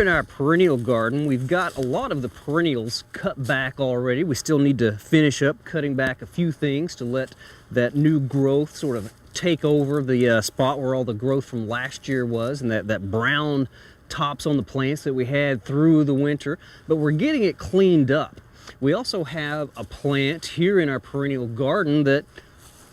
in our perennial garden, we've got a lot of the perennials cut back already. We still need to finish up cutting back a few things to let that new growth sort of take over the spot where all the growth from last year was, and that brown tops on the plants that we had through the winter, but we're getting it cleaned up. We also have a plant here in our perennial garden that,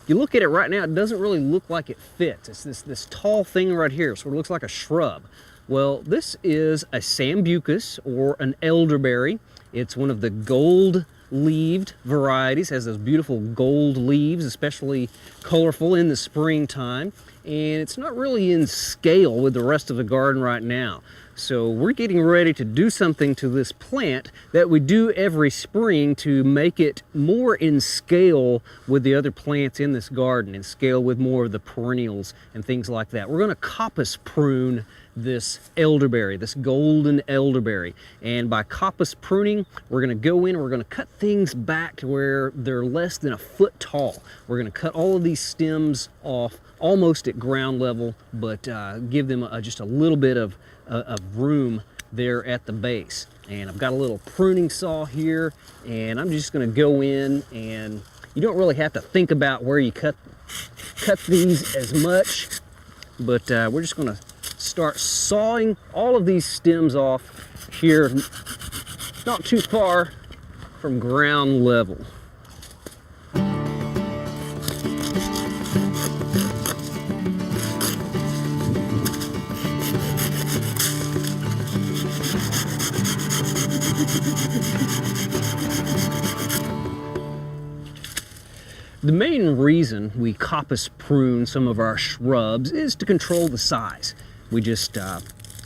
you look at it right now, it doesn't really look like it fits. It's this tall thing right here, so it looks like a shrub. Well, this is a sambucus or an elderberry. It's one of the gold-leaved varieties, has those beautiful gold leaves, especially colorful in the springtime. And it's not really in scale with the rest of the garden right now. So we're getting ready to do something to this plant that we do every spring to make it more in scale with the other plants in this garden, in scale with more of the perennials and things like that. We're going to coppice prune this elderberry, this golden elderberry. And by coppice pruning, we're going to go in and we're going to cut things back to where they're less than a foot tall. We're going to cut all of these stems off almost at ground level, but give them just a little bit of room there at the base. And I've got a little pruning saw here, and I'm just going to go in, and you don't really have to think about where you cut these as much, but we're just going to start sawing all of these stems off here, not too far from ground level. The main reason we coppice prune some of our shrubs is to control the size. We just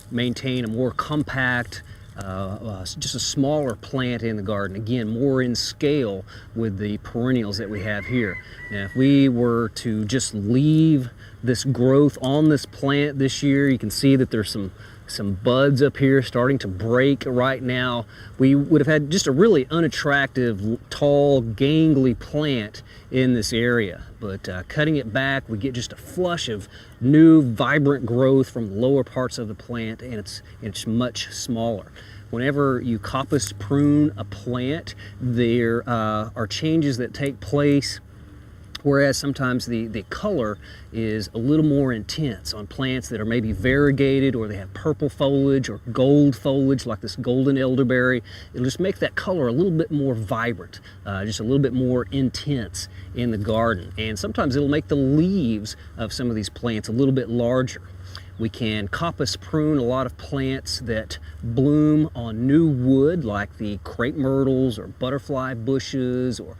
maintain a more compact, just a smaller plant in the garden. Again, more in scale with the perennials that we have here. Now, if we were to just leave this growth on this plant this year, you can see that there's some buds up here starting to break right now. We would have had just a really unattractive, tall, gangly plant in this area. But cutting it back, we get just a flush of new, vibrant growth from the lower parts of the plant, and it's much smaller. Whenever you coppice prune a plant, there are changes that take place, whereas sometimes the color is a little more intense on plants that are maybe variegated, or they have purple foliage or gold foliage like this golden elderberry. It'll just make that color a little bit more vibrant, just a little bit more intense in the garden. And sometimes it'll make the leaves of some of these plants a little bit larger. We can coppice prune a lot of plants that bloom on new wood, like the crepe myrtles or butterfly bushes or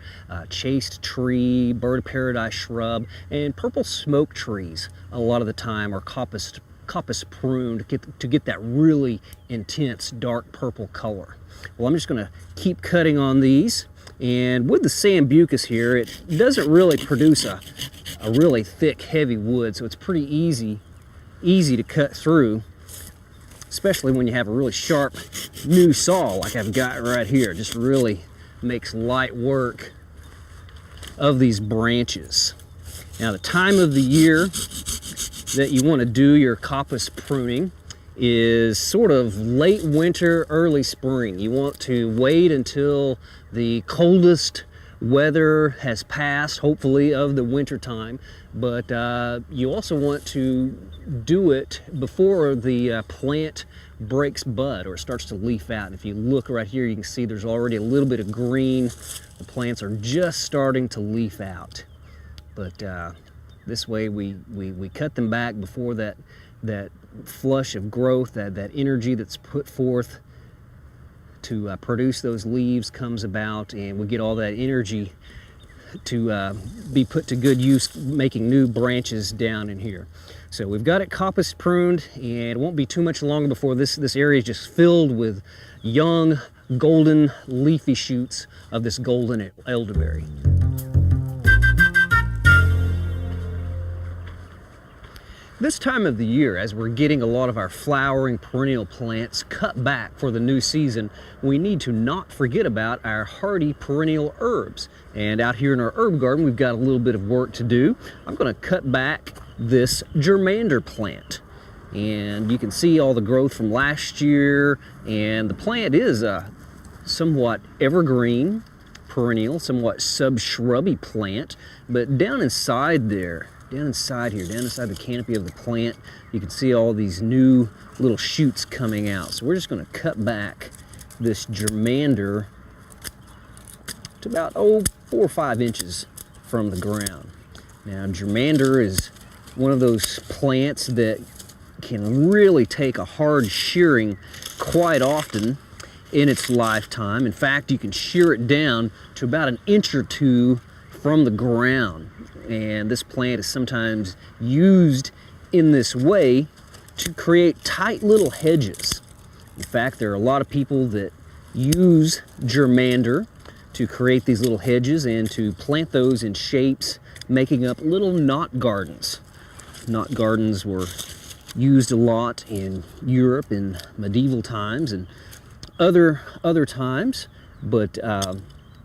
chased tree, bird of paradise shrub, and purple smoke trees a lot of the time are coppice pruned to get that really intense dark purple color. Well, I'm just going to keep cutting on these. And with the sambucus here, it doesn't really produce a really thick, heavy wood, so it's pretty easy to cut through, especially when you have a really sharp new saw like I've got right here. It just really makes light work of these branches. Now, the time of the year that you want to do your coppice pruning is sort of late winter, early spring. You want to wait until the coldest weather has passed, hopefully, of the winter time, but you also want to do it before the plant breaks bud or starts to leaf out. If you look right here, you can see there's already a little bit of green. The plants are just starting to leaf out, but this way we cut them back before that flush of growth, that energy that's put forth to produce those leaves comes about, and we get all that energy to be put to good use, making new branches down in here. So we've got it coppice pruned, and it won't be too much longer before this area is just filled with young golden leafy shoots of this golden elderberry. This time of the year, as we're getting a lot of our flowering perennial plants cut back for the new season, we need to not forget about our hardy perennial herbs. And out here in our herb garden, we've got a little bit of work to do. I'm going to cut back this germander plant. And you can see all the growth from last year, and the plant is a somewhat evergreen perennial, somewhat sub-shrubby plant. But down inside there, down inside the canopy of the plant, you can see all these new little shoots coming out. So we're just going to cut back this germander to about 4 or 5 inches from the ground. Now, germander is one of those plants that can really take a hard shearing quite often in its lifetime. In fact, you can shear it down to about 1 inch or 2 from the ground. And this plant is sometimes used in this way to create tight little hedges. In fact, there are a lot of people that use germander to create these little hedges and to plant those in shapes, making up little knot gardens. Knot gardens were used a lot in Europe in medieval times and other times, but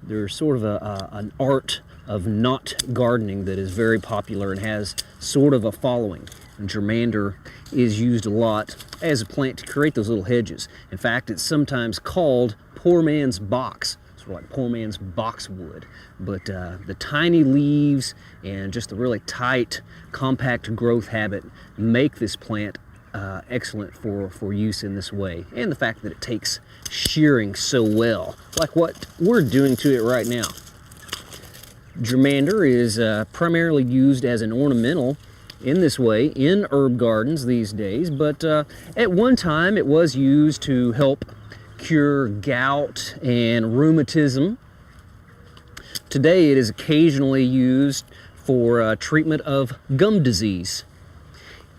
there's sort of an art of knot gardening that is very popular and has sort of a following. And germander is used a lot as a plant to create those little hedges. In fact, it's sometimes called poor man's box. It's sort of like poor man's boxwood. But the tiny leaves and just the really tight, compact growth habit make this plant excellent for use in this way. And the fact that it takes shearing so well, like what we're doing to it right now. Germander is primarily used as an ornamental in this way in herb gardens these days, but at one time it was used to help cure gout and rheumatism. Today it is occasionally used for treatment of gum disease.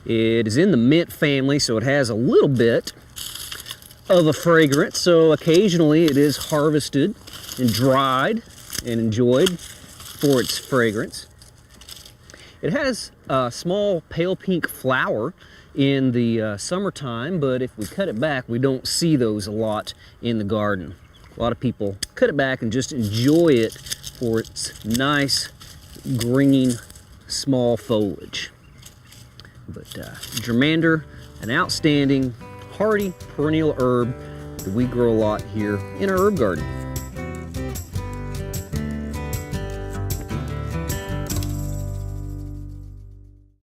It is in the mint family, so it has a little bit of a fragrance, so occasionally it is harvested and dried and enjoyed for its fragrance. It has a small pale pink flower in the summertime, but if we cut it back, we don't see those a lot in the garden. A lot of people cut it back and just enjoy it for its nice green small foliage. But germander, an outstanding hardy perennial herb that we grow a lot here in our herb garden.